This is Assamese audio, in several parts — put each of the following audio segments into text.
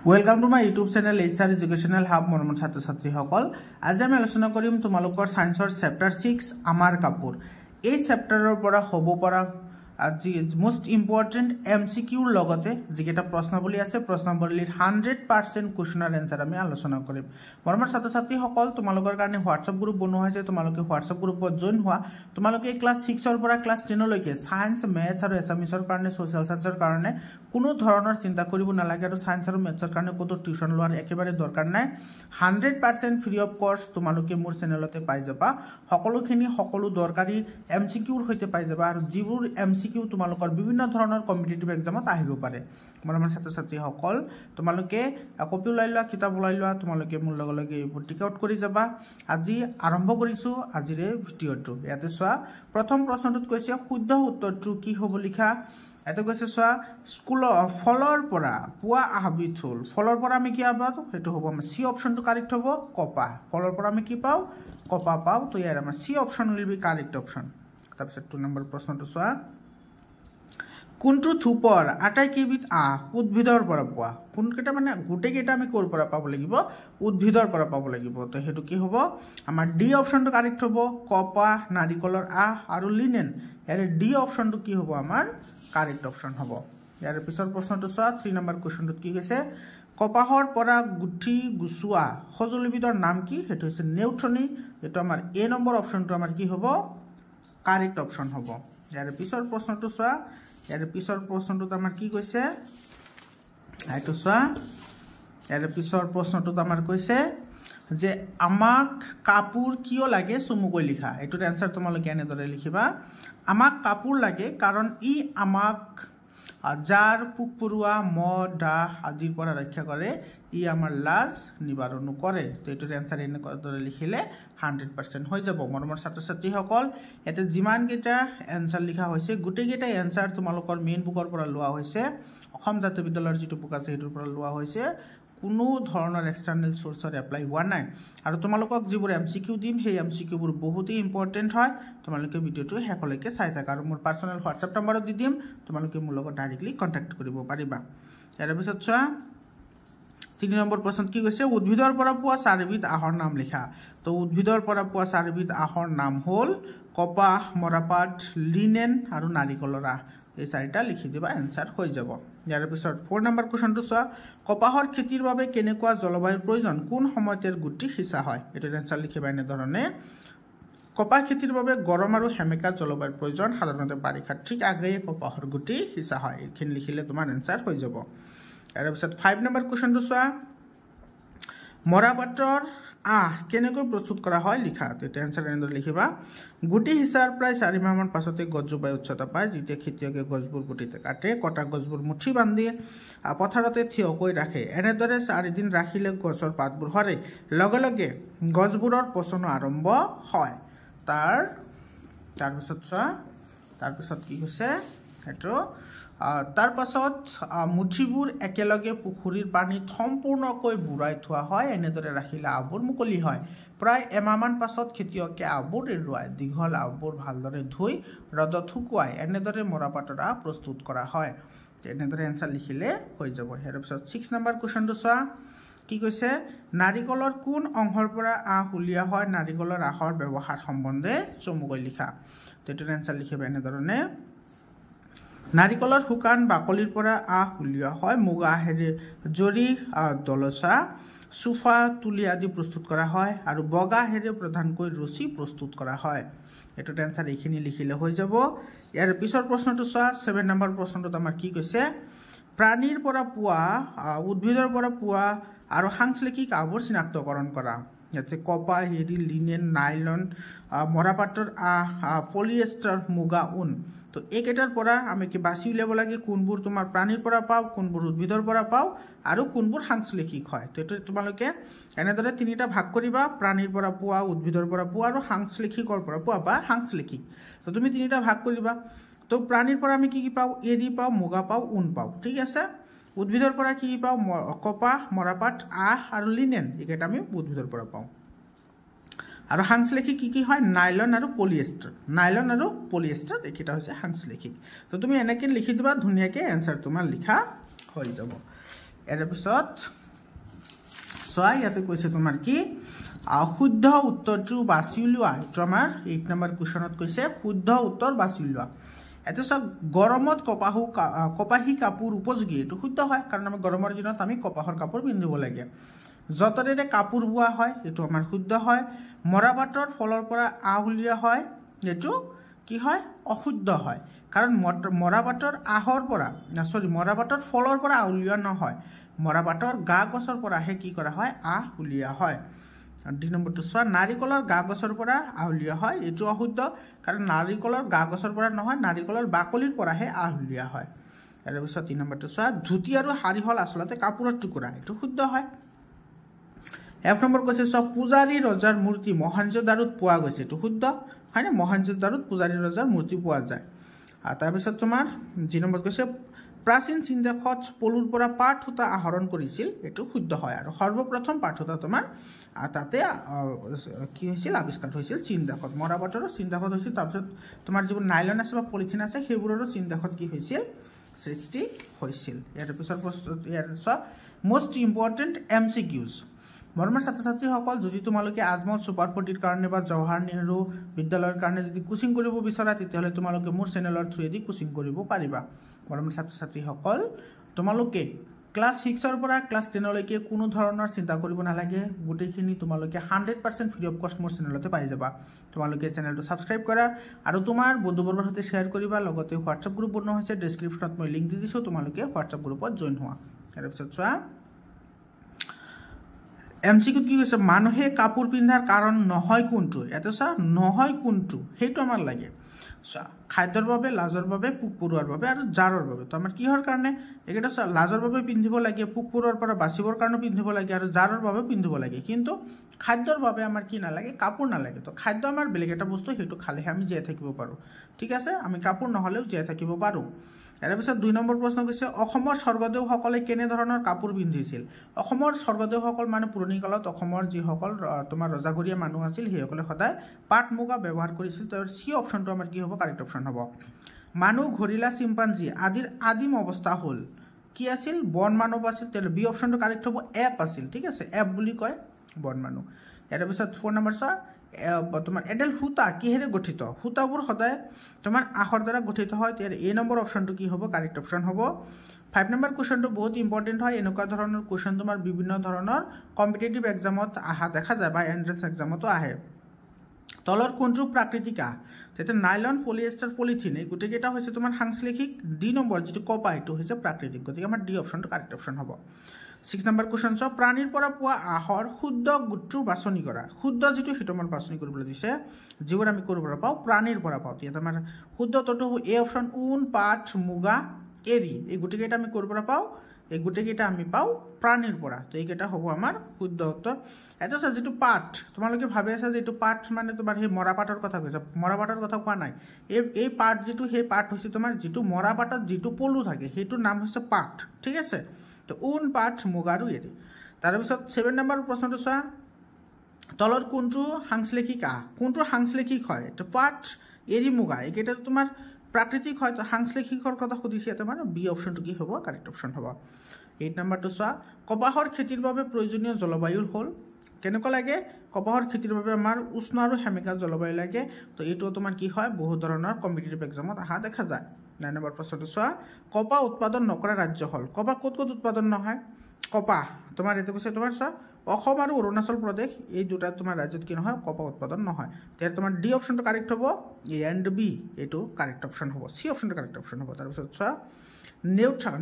welcome to my YouTube channel HR educational hub মৰমৰ ছাত্ৰ ছাত্ৰীসকল আজি আমি আলোচনা কৰিম তোমালোকৰ সায়েন্সৰ চেপ্টাৰ 6 আমাৰ কাপোৰ এই চেপ্টাৰৰ পৰা হ'ব পৰা আজি মোস্ট ইম্পৰ্টেন্ট এমসিকিউৰ লগতে যিকেটা প্ৰশ্নাৱলী আছে প্ৰশ্নাৱলীৰ 100% কোৱেশ্চনৰ এনসাৰ আমি আলোচনা কৰিম মৰমৰ ছাত্ৰ ছাত্ৰীসকল তোমালোকৰ কাৰণে হোৱাটছআপ গ্ৰুপ বনোৱা হৈছে তোমালোকে হোৱাটছআপ গ্ৰুপত জয়েন হোৱা তোমালোকে ক্লাস 6 ৰ পৰা ক্লাস 10 লৈকে সায়েন্স মেথছ আৰু এছামিছৰ কাৰণে সোশ্যাল সায়েন্সৰ কাৰণে কোনো ধৰণৰ চিন্তা কৰিব নালাগে আৰু সায়েন্স আৰু মেথছৰ কাৰণে কোনো টিউচন লোৱাৰ একেবাৰে দৰকাৰ নাই 100% ফ্ৰী অফ কষ্ট তোমালোকে মোৰ চেনেলতে পাই যাবা সকলো দৰকাৰী এমসিকিউৰ হৈতে পাই যাবা আৰু যিবোৰ এমসিকিউ তোমালোকৰ বিভিন্ন ধৰণৰ কম্পিটিটিভ এক্সামত আহিব পাৰে মৰমৰ ছাত্ৰ ছাত্ৰীসকল তোমালোকে কপি ওলাই লোৱা কিতাপ ওলাই লোৱা তোমালোকে মোৰ লগে এইবোৰ টিক আউট কৰি যাবা আজি আৰম্ভ কৰিছো আজিৰে ভিডিঅটো ইয়াতে চোৱা প্ৰথম প্ৰশ্নটোত কৈছে শুদ্ধ উত্তৰটো কি হ'ব লিখা এতে কৈছে চোৱা স্কুল ফলৰ পৰা পুৱা আহবিত হল ফলৰ পৰা আমি কি পাব হেতু হ'ব আমাৰ সি অপশনটো কাৰেক্ট হ'ব কপা ফলৰ পৰা আমি কি পাও কপা পাও তো ইয়াৰ আমাৰ C option will be correct option তাৰপিছত 2 নম্বৰ প্ৰশ্নটো চোৱা কোনটো থুপৰ আটাই কেবিত উদ্ভিদৰ পৰা পোৱা কোনকেটা মানে গুটেকেটা আমি কোৰ পৰা পাব লাগিব উদ্ভিদৰ পৰা পাব লাগিব তো হেতু কি হ'ব আমাৰ ডি অপশনটো কাৰেক্ট হ'ব কপা নাৰিকলৰ আৰু লিনেন ইয়াৰে ডি অপশনটো কি হ'ব আমাৰ কাৰেক্ট অপশন হবো ইয়াৰ পিছৰ প্ৰশ্নটো চোৱা 3 নম্বৰ কোৱেশ্চনটোত কি কৈছে কপাহৰ পৰা গুঠি গুছুৱা সজুলিবিধৰ নাম কি হেতু হৈছে নিউট্ৰনি এটো আমাৰ এ নম্বৰ অপশনটো আমাৰ কি হ'ব কাৰেক্ট অপশন হবো ইয়াৰ পিছৰ প্ৰশ্নটো চোৱা ইয়াৰ পিছৰ প্ৰশ্নটোত আমাৰ কি কৈছে এইটো চোৱা ইয়াৰ পিছৰ প্ৰশ্নটোত আমাৰ কৈছে যে আমাক কাপোৰ কিয় লাগে চমুকৈ লিখা এটোৰ আনসাৰ তোমালোকে এনেদৰে লিখিবা আমাক কাপোৰ লাগে কাৰণ ই আমাক জাৰ পুকপুৰুৱা মদা আদিৰ পৰা ৰক্ষা কৰে ই আমাৰ লাজ নিবাৰণ কৰে তো এটোৰ আনসাৰ এনেদৰে লিখিলে 100% হৈ যাব মৰমৰ ছাত্ৰ ছাত্ৰীসকল এতে যিমান কেইটা আনসাৰ লিখা হৈছে গুটেকেইটা আনসাৰ তোমালোকৰ মেইন বুকৰ পৰা লোৱা হৈছে অসম জাতীয় বিদ্যালয়ৰ যেটো বুক আছে হেতুৰ পৰা লোৱা হৈছে কোনো ধৰণৰ এক্সটাৰ্নাল সোৰ্সৰ এপ্লাই হোৱা নাই আৰু তোমালোকক যিবোৰ এমসিকিউ দিম সেই এমসিকিউবোৰ বহুতই ইম্পৰ্টেন্ট হয় তোমালোকে ভিডিওটো হেকলৈকে চাই থাকা আৰু মোৰ পাৰ্সোনাল হোৱাটছআপ নম্বৰত দি দিম তোমালোকে মোৰ লগত ডাইৰেক্টলি কন্টাক্ট কৰিব পাৰিবা ইয়াৰ পিছত চোৱা 3 নম্বৰ প্ৰশ্ন কি কৈছে উদ্ভিদৰ পৰা পোৱা চাৰিবিধ আহৰ নাম লিখা তো উদ্ভিদৰ পৰা পোৱা চাৰিবিধ আহৰ নাম হ'ল কপাহ মৰাপাট লিনেন আৰু নাৰিকলৰ এই চাৰিটা লিখি দিবা আনসাৰ হৈ যাব ইয়াৰ পিছত 4 নম্বৰ কোৱেশ্চনটো চোৱা কপাহৰ খেতিৰ বাবে কেনেকুৱা জলবায়ুৰ প্ৰয়োজন কোন সময়তে গুটি হিসা হয় এটো আনসাৰ লিখিবা এনে ধৰণে কপাহ খেতিৰ বাবে গৰম আৰু হেমেকা জলবায়ুৰ প্ৰয়োজন সাধাৰণতে বাৰিষাৰ ঠিক আগেয়ে কপাহৰ গুটি হিসা হয় এইখিনি লিখিলে তোমাৰ আনসাৰ হৈ যাব ইয়াৰ পিছত 5 নম্বৰ কোৱেশ্চনটো চোৱা মৰাপাটৰ কেনেকৈ প্ৰস্তুত কৰা হয় লিখা তো এটা আনসাৰ এনেদৰে লিখিবা গুটি হিসাৰ প্ৰায় 4 মাহমান পাছতে গছজোপাই উচ্চতা পায় যেতিয়া খেতিয়কে গছবোৰ গুটিতে কাটে কটা গছবোৰ মুঠি বান্ধি পথাৰতে থিয়কৈ ৰাখে এনেদৰে 4 দিন ৰাখিলে গছৰ পাতবোৰ সৰে লগে লগে গছবোৰৰ পচন আৰম্ভ হয় তাৰ পিছত কি কৈছে এটো তাৰ পাছত মুঠিবোৰ একেলগে পুখুৰীৰ পানীত সম্পূৰ্ণকৈ বুৰাই থোৱা হয় এনেদৰে ৰাখিলে আৱবোৰ মুকলি হয় প্ৰায় এমাহমান পাছত খেতিয়কে আৱবোৰ এৰুৱায় দীঘল আৱবোৰ ভালদৰে ধুই ৰ'দত শুকুৱাই এনেদৰে মৰাপাটৰ প্ৰস্তুত কৰা হয় এনেদৰে আনসাৰ লিখিলে হৈ যাব ইয়াৰ পিছত 6 নম্বৰ কোৱেশ্চনটো চোৱা কি কৈছে নাৰিকলৰ কোন অংশৰ পৰা উলিয়া হয় নাৰিকলৰ আহৰ ব্যৱহাৰ সম্বন্ধে চমুকৈ লিখা তো এটো আনসাৰ লিখিবা এনে ধৰণে নাৰিকলৰ শুকান বাকলিৰ পৰা উলিয়া হয় মুগা হেৰে জৰি দলসা সুফা তুলি আদি প্ৰস্তুত কৰা হয় আৰু বগা হেৰে প্ৰধানকৈ ৰছী প্ৰস্তুত কৰা হয় এটো আনসাৰ এইখিনি লিখিলে হৈ যাব ইয়াৰ পিছৰ প্ৰশ্নটো চোৱা 7 নম্বৰ প্ৰশ্নটোত আমাৰ কি কৈছে প্ৰাণীৰ পৰা পোৱা উদ্ভিদৰ পৰা পোৱা আৰু সাংশ্লেষিক আৱৰ চিনাক্তকৰণ কৰা ইয়াতে কপা হেৰি লিনেন নাইলন মৰাপাটৰ পলিয়েষ্টাৰ মুগা উন তো এইকেইটাৰ পৰা আমি কি বাছি উলিয়াব লাগে কোনবোৰ তোমাৰ প্ৰাণীৰ পৰা পাও কোনবোৰ উদ্ভিদৰ পৰা পাও আৰু কোনবোৰ সাংশ্লেষিক হয় তো এটো তোমালোকে এনেদৰে তিনিটা ভাগ কৰিবা প্ৰাণীৰ পৰা পোৱা উদ্ভিদৰ পৰা পোৱা আৰু সাংশ্লেষিকৰ পৰা পোৱা বা সাংশ্লেষিক তো তুমি তিনিটা ভাগ কৰিবা তো প্ৰাণীৰ পৰা আমি কি পাও এৰি পাও মুগা পাও উন পাও ঠিক আছে উদ্ভিদৰ পৰা কি পাও কপাহ মৰাপাট আৰু লিনেন এইকেইটা আমি উদ্ভিদৰ পৰা পাও আৰু সাংশ্লেষিক কি হয় নাইলন আৰু পলিয়েষ্টাৰ এইকেইটা হৈছে সাংশ্লেষিক তো তুমি এনেকৈ লিখি দিবা ধুনীয়াকৈ আনসাৰ তোমাৰ লিখা হৈ যাব ইয়াৰ পিছত চোৱা ইয়াতে কৈছে তোমাৰ কি শুদ্ধ উত্তৰটো বাছি উলিওৱা এইটো আমাৰ 8 নম্বৰ কোৱেশ্যনত কৈছে শুদ্ধ উত্তৰ বাছি উলিওৱা এটা সব গৰমত কপাহী কাপোৰ উপযোগী এটো শুদ্ধ হয় কাৰণ আমি গৰমৰ দিনত আমি কপাহৰ কাপোৰ পিন্ধিব লাগে যতৰেৰে কাপোৰ বোৱা হয় এটো আমাৰ শুদ্ধ হয় মৰাপাটৰ ফলৰ পৰা আহুলিয়া হয় এটো কি হয় অশুদ্ধ হয় কাৰণ মৰাপাটৰ আহৰ পৰা মৰাপাটৰ ফলৰ পৰা আহুলিয়া নহয় মৰাপাটৰ গা গছৰ পৰা হে কি কৰা হয় আহুলিয়া হয় আৰ 2 নম্বৰটো সোয়া নাৰিকলৰ গা গছৰ পৰা আহুলিয়া হয় এটো অশুদ্ধ কাৰণ নাৰিকলৰ গা গছৰ পৰা নহয় নাৰিকলৰ বাকলিৰ পৰা হে আহুলিয়া হয় আৰু পিছত 3 নম্বৰটো সোয়া ধুতি আৰু হাৰি হল আসলতে কাপোৰৰ টুকুৰা এটো শুদ্ধ হয় 1 নম্বৰ কৈছে সব পূজাৰী ৰজাৰ মূৰ্তি মহেঞ্জোদাৰোত পোৱা গৈছে এটো শুদ্ধ হয় না মহেঞ্জোদাৰোত পূজাৰী ৰজাৰ মূৰ্তি পোৱা যায় আৰ তাৰ পিছত তোমাৰ 2 নম্বৰ কৈছে প্ৰাচীন চিন্তাখত পলুৰ পৰা পাট সুতা আহৰণ কৰিছিল এটো শুদ্ধ হয় আৰু সৰ্বপ্ৰথম পাট সুতা তোমাৰ তাতে কি হৈছিল আবিষ্কাৰ হৈছিল চিন্তাখত মৰাপাটৰ চিন্তাখত হৈছিল তাৰ পিছত তোমাৰ যিবোৰ নাইলন আছে বা পলিথিন আছে সেইবোৰৰ চিন্তাখত কি হৈছিল সৃষ্টি হৈছিল ইয়াৰ পিছৰ প্ৰশ্ন ইয়াৰ মোস্ট ইম্পৰ্টেন্ট এমসিকিউজ মৰমৰ ছাত্ৰ-ছাত্ৰী সকল যদি তোমালোকে আজমত সুপাৰ ফৰ্টিৰ কাৰণে বা জৱাহৰ নেহৰু বিদ্যালয়ৰ কাৰণে যদি কোচিং কৰিব বিচাৰা তেতিয়াহলে তোমালোকে মোৰ চেনেলৰ থ্ৰুৱেদি কোচিং কৰিব পাৰিবা মৰমৰ ছাত্ৰ-ছাত্ৰী সকল তোমালোকে ক্লাস 6 ৰ পৰা ক্লাস 10 লৈকে কোনো ধৰণৰ চিন্তা কৰিব নালাগে গুটেখিনি তোমালোকে 100% ফ্ৰী অফ কষ্ট মোৰ চেনেলতে পাই যাবা তোমালোকে চেনেলটো সাবস্ক্ৰাইব কৰা আৰু তোমাৰ বন্ধুবৰ্গৰ সৈতে শেয়াৰ কৰিবা লগতে হোৱাটছআপ গ্ৰুপ বনোৱা হৈছে ডেসক্ৰিপচনত মই লিংক দি দিছো তোমালোকে হোৱাটছআপ গ্ৰুপত জয়েন হোৱা তাৰ পিছত চোৱা এমসিকিউ কি কৈছে মানুহে কাপোৰ পিন্ধাৰ কাৰণ নহয় কোনটো এটা চা নহয় কোনটো হেতু আমাৰ লাগে চা খাদ্যৰ বাবে লাজৰ বাবে পোক পৰুৱাৰ বাবে আৰু জাৰৰ বাবে তো আমাৰ কিহৰ কাৰণে একেটা চা লাজৰ বাবে পিন্ধিব লাগে পোক পৰুৱাৰ পৰা বাচিবৰ কাৰণে পিন্ধিব লাগে আৰু জাৰৰ বাবে পিন্ধিব লাগে কিন্তু খাদ্যৰ বাবে আমাৰ কি নালাগে কাপোৰ নালাগে তো খাদ্য আমাৰ বেলেগ এটা বস্তু হেতু খালেহে আমি জীয়াই থাকিব পাৰো ঠিক আছে আমি কাপোৰ নহলেও জীয়াই থাকিব পাৰো ইয়াৰ পিছত 2 নম্বৰ প্ৰশ্ন কৈছে অসমৰ স্বৰ্গদেউ সকলে কেনে ধৰণৰ কাপোৰ পিন্ধিছিল অসমৰ স্বৰ্গদেউ সকল মানে পুৰণি কালত অসমৰ যি সকল তোমাৰ ৰজাঘৰীয়া মানুহ আছিল সেই সকলে সদায় পাট মুগা ব্যৱহাৰ কৰিছিল তো সি অপচনটো আমাৰ কি হ'ব কাৰেক্ট অপচন হ'ব মানুহ ঘৰিলা চিম্পাঞ্জি আদিৰ আদিম অৱস্থা হল কি আছিল বন মানৱ আছিল তেল বি অপচনটো কাৰেক্ট হ'ব এপ আছিল ঠিক আছে এপ বুলি কয় বন মানুহ ইয়াৰ পিছত 4 নম্বৰ চা তোমাৰ এডাল হুতা কিহেৰে গঠিত হুতাবোৰ সদায় তোমাৰ আখৰ দ্বাৰা গঠিত হয় তেৰ এ নম্বৰ অপচনটো কি হ'ব কাৰেক্ট অপচন হ'ব 5 নম্বৰ কোৱেশ্চনটো বহুত ইম্পৰ্টেন্ট হয় এনেকুৱা ধৰণৰ কোৱেশ্চন তোমাৰ বিভিন্ন ধৰণৰ কম্পিটিটিভ এক্সামত আহা দেখা যায় বা এন্ট্ৰেন্স এক্সামতো আহে তলৰ কোনটো প্ৰাকৃতিক তেতে নাইলন পলিয়েষ্টাৰ পলিথিন এই গুটেকেটা হৈছে তোমাৰ সাংশ্লেষিক ডি নম্বৰ যেটো কপা এটো হৈছে প্ৰাকৃতিক গতিকে আমাৰ ডি অপচনটো কাৰেক্ট অপচন হ'ব 6 নম্বৰ কোৱেশ্চন চ প্ৰাণীৰ পৰা পোৱা আহৰ শুদ্ধ গুট্টু বাছনি কৰা শুদ্ধ যেটো হিতমৰ বাছনি কৰিবলৈ দিছে যিবোৰ আমি কৰিব পাও প্ৰাণীৰ পৰা পাও এতিয়া আমাৰ শুদ্ধটো এ অপচন উন পাট মুগা এৰি এই গুটেকেটা আমি কৰিব পাও এই গুটেকেটা আমি পাও প্ৰাণীৰ পৰা তো এইকেটা হ'ব আমাৰ শুদ্ধ উত্তৰ এটা আছে যেটো পাট তোমালোকে ভাবে আছে যে এটো পাট মানে তোমাৰ হে মৰাপাটৰ কথা কৈছে মৰাপাটৰ কথা কোৱা নাই এই পাট যেটো হে পাট হৈছে তোমাৰ যেটো মৰাপাটত যেটো পলু থাকে হেটো নাম হৈছে পাট ঠিক আছে তো উন পাট মুগাৰু এৰি তাৰ পিছত 7 নম্বৰ প্ৰশ্নটো চোৱা তলৰ কোনটো সাংশ্লেষিক কোনটো সাংশ্লেষিক হয় তো পাট এৰি মুগা এইকেটা তোমাৰ প্ৰাকৃতিক হয় তো সাংশ্লেষিকৰ কথা সুধিছে তোমাৰ বি অপচনটো কি হ'ব কাৰেক্ট অপচন হ'ব 8 নম্বৰটো চোৱা কপাহৰ খেতিৰ বাবে প্ৰয়োজনীয় জলবায়ুৰ হল কেনেকুৱা লাগে কপাহৰ খেতিৰ বাবে আমাৰ উষ্ণ আৰু সেমেকা জলবায়ু লাগে তো এটো তোমাৰ কি হয় বহু ধৰণৰ কম্পিটিটিভ এক্সামত আহা দেখা যায় 9 নম্বৰ প্ৰশ্নটো চোৱা কপাহ উৎপাদন নকৰা ৰাজ্য হল কপাহ ক'ত উৎপাদন নহয় কপাহ তোমাৰ এটো কৈছে তোমাৰ চোৱা অসম আৰু অৰুণাচল প্ৰদেশ এই দুটা তোমাৰ ৰাজ্যত কি নহয় কপাহ উৎপাদন নহয় তেৰ তোমাৰ ডি অপচনটো কাৰেক্ট হ'ব এ এণ্ড বি এটো কাৰেক্ট অপচন হ'ব সি অপচনটো কাৰেক্ট অপচন হ'ব তাৰ পিছত চোৱা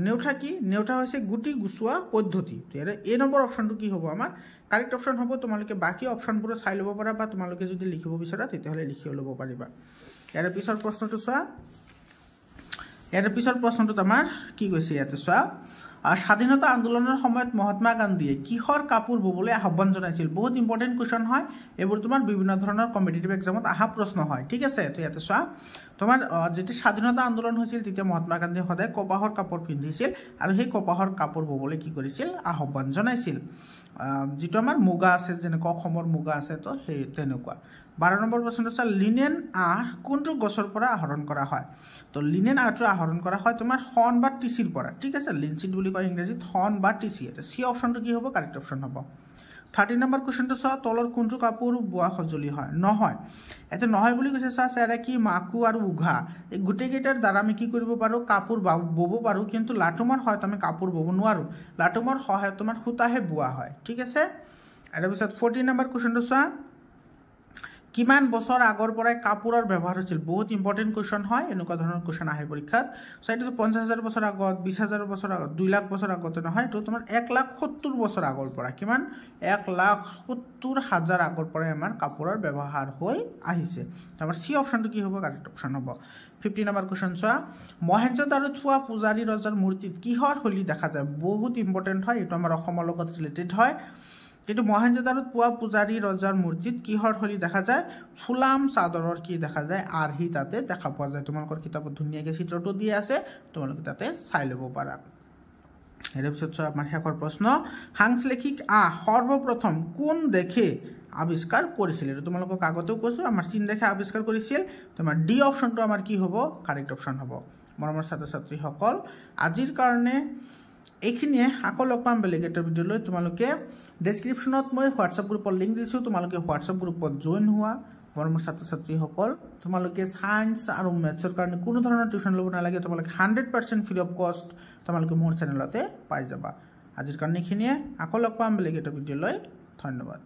নেউঠা কি নেউঠা হৈছে গুটি গুছোৱা পদ্ধতি তেৰ এ নম্বৰ অপচনটো কি হ'ব আমাৰ কাৰেক্ট অপচন হ'ব তোমালোকে বাকি অপচনবোৰ চাই ল'ব পাৰা বা তোমালোকে যদি লিখিব বিচাৰা তেতিয়াহলে লিখিও ল'ব পাৰিবা ইয়াৰ পিছৰ প্ৰশ্নটো চোৱা ইয়াৰ পিছৰ প্ৰশ্নটো আমাৰ কি কৈছে ইয়াতে চোৱা স্বাধীনতা আন্দোলনৰ সময়ত মহাত্মা গান্ধীয়ে কিহৰ কাপোৰ ববলৈ আহ্বান জনাইছিল বহুত ইম্পৰ্টেন্ট কোৱেশ্চন হয় এবোৰ তোমাৰ বিভিন্ন ধৰণৰ কম্পিটিটিভ এক্সামত আহা প্ৰশ্ন হয় ঠিক আছে তো ইয়াতে চোৱা তোমাৰ যেতি স্বাধীনতা আন্দোলন হৈছিল তেতিয়া মহাত্মা গান্ধীয়ে সদায় কপাহৰ কাপোৰ পিন্ধিছিল আৰু সেই কপাহৰ কাপোৰ ববলৈ কি কৰিছিল আহ্বান জনাইছিল যেটো আমাৰ মুগা আছে যেনেকৈ অসমৰ মুগা আছে তো সেই তেনেকুৱা 12 নম্বৰ প্ৰশ্নটো চাওক লিনেন আঁহ কোনটো গছৰ পৰা আহৰণ কৰা হয় তো লিনেন আঁহটো আহৰণ কৰা হয় তোমাৰ শণ বা টিচিৰ পৰা ঠিক আছে লিনচিড বুলি কয় ইংৰাজীত শণ বা টিচি এটা সি অপশনটো কি হ'ব কাৰেক্ট অপশন হ'ব 13 নম্বৰ কোৱেশ্চনটো চাওক তলৰ কোনটো কাপোৰ বোৱা সঁজুলি হয় নহয় এতে নহয় বুলি কৈছে চাওক চেৰাকি মাকু আৰু উঘা এই গুটেকেটাৰ দ্বাৰা আমি কি কৰিব পাৰো কাপোৰ বব পাৰো কিন্তু লাটুমৰ হয় আমি কাপোৰ বব নোৱাৰো লাটুমৰ সহায়ত তোমাৰ সুতাহে বোৱা হয় ঠিক আছে আৰু পিছত 14 নম্বৰ কোৱেশ্চনটো চাওক কিমান বছৰ আগৰ পৰাই কাপোৰৰ ব্যৱহাৰ হৈছিল বহুত ইম্পৰ্টেন্ট কোৱেশ্চন হয় এনেকুৱা ধৰণৰ কোৱেশ্চন আহে পৰীক্ষাত সো এটো 50000 বছৰ আগত 20000 বছৰ আগত 2 লাখ বছৰ আগত নহয় তো তোমাৰ 1,70,000 বছৰ আগৰ পৰা কিমান 1,70,000 আগৰ পৰাই আমাৰ কাপোৰৰ ব্যৱহাৰ হৈ আহিছে আমাৰ সি অপশনটো কি হ'ব কাৰেক্ট অপশন হ'ব 15 নম্বৰ কোৱেশ্চন চোৱা মহেঞ্জোদাৰোত থোৱা পূজাৰী ৰজাৰ মূৰ্তিত কিহৰ শৈলী দেখা যায় বহুত ইম্পৰ্টেন্ট হয় এটো আমাৰ অসমৰ লগত ৰিলেটেড হয় কিন্তু মহেঞ্জোদাৰোত পোৱা পূজাৰী ৰজাৰ মূৰ্তিত কিহৰ শৈলী দেখা যায় ফুলাম চাদৰৰ কি দেখা যায় আৰহি তাতে দেখা পোৱা যায় তোমালোকৰ কিতাপত ধুনীয়াকৈ চিত্ৰটো দিয়া আছে তোমালোকে তাতে চাই ল'ব পাৰা এৰ পিছত আমাৰ শেষৰ প্ৰশ্ন হাংসলেখিক সৰ্বপ্ৰথম কোন দেশে আৱিষ্কাৰ কৰিছিল এটো তোমালোকক আগতেও কৈছো আমাৰ চীন দেশে আৱিষ্কাৰ কৰিছিল তোমাৰ ডি অপশনটো আমাৰ কি হ'ব কাৰেক্ট অপশন হ'ব মৰমৰ ছাত্ৰ ছাত্ৰীসকল আজিৰ কাৰণে এইখিনিয়ে আকৌ লগ পাম বেলেগ এটা ভিডিঅ'লৈ তোমালোকে ডেসক্ৰিপচনত মই হোৱাটছআপ গ্ৰুপৰ লিংক দিছো তোমালোকে হোৱাটছআপ গ্ৰুপত জয়েন হোৱা মৰমৰ ছাত্ৰ ছাত্ৰীসকল তোমালোকে সায়েন্স আৰু মেথছৰ কাৰণে কোনো ধৰণৰ টিউচন ল'ব নালাগে তোমালোকে 100% ফ্ৰী অফ কষ্ট তোমালোকে মোৰ চেনেলতে পাই যাবা আজিৰ কাৰণে এইখিনিয়ে আকৌ লগ পাম বেলেগ এটা ভিডিঅ'লৈ ধন্যবাদ